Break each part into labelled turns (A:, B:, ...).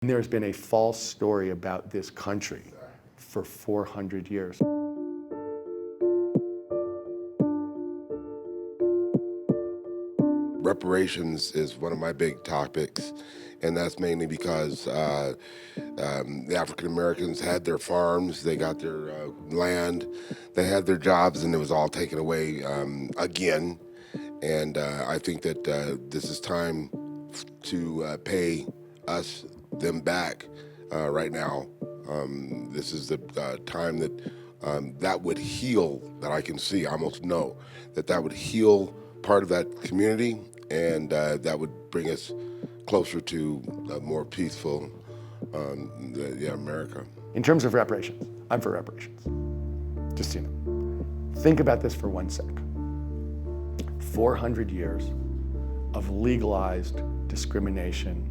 A: And there's been a false story about this country for 400 years.
B: Reparations is one of my big topics, and that's mainly because the African Americans had their farms, they got their land, they had their jobs, and it was all taken away again. And I think that this is time to pay them back right now. This is the time that that would heal, that I can see, I almost know, that would heal part of that community, and that would bring us closer to a more peaceful America.
A: In terms of reparations, I'm for reparations. Just, think about this for 1 sec. 400 years of legalized discrimination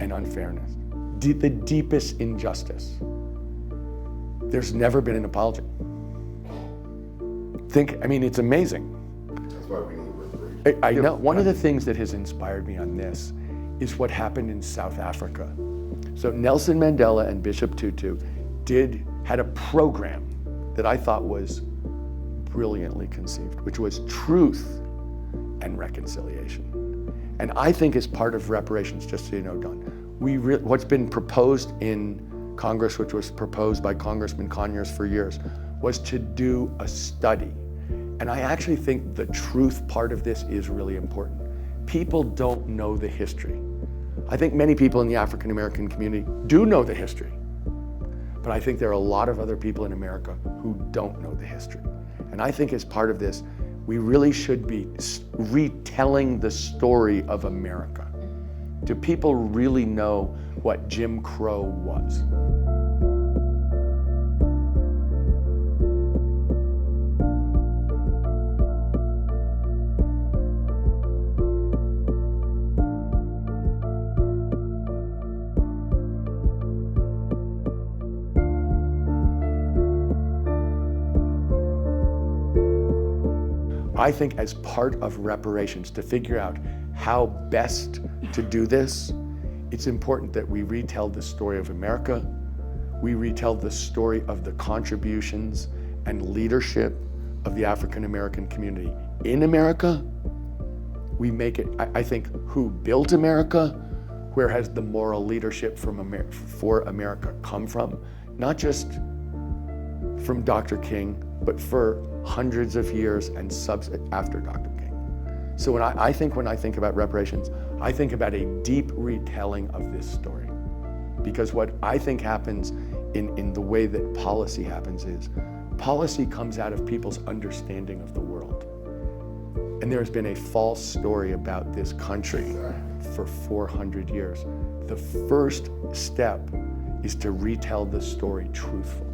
A: and unfairness. The deepest injustice. There's never been an apology. It's amazing.
B: That's why we need reparations.
A: I know. One of the things that has inspired me on this is what happened in South Africa. So Nelson Mandela and Bishop Tutu had a program that I thought was brilliantly conceived, which was truth and reconciliation. And I think as part of reparations, just so you know, Don, what's been proposed in Congress, which was proposed by Congressman Conyers for years, was to do a study. And I actually think the truth part of this is really important. People don't know the history. I think many people in the African American community do know the history, but I think there are a lot of other people in America who don't know the history. And I think as part of this, we really should be retelling the story of America. Do people really know what Jim Crow was? I think as part of reparations, to figure out how best to do this, it's important that we retell the story of America. We retell the story of the contributions and leadership of the African American community in America. We make it, I think, who built America, where has the moral leadership for America come from? Not just from Dr. King, but for hundreds of years and after Dr. King. So when I think about reparations, I think about a deep retelling of this story. Because what I think happens in the way that policy happens is, policy comes out of people's understanding of the world. And there's been a false story about this country for 400 years. The first step is to retell the story truthfully,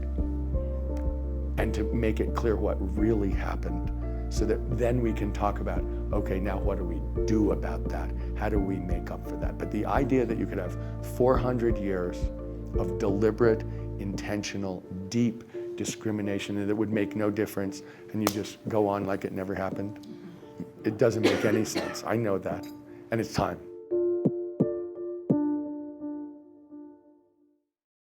A: and to make it clear what really happened, so that then we can talk about, okay, now what do we do about that? How do we make up for that? But the idea that you could have 400 years of deliberate, intentional, deep discrimination, and that would make no difference, and you just go on like it never happened, it doesn't make any sense. I know that, and it's time.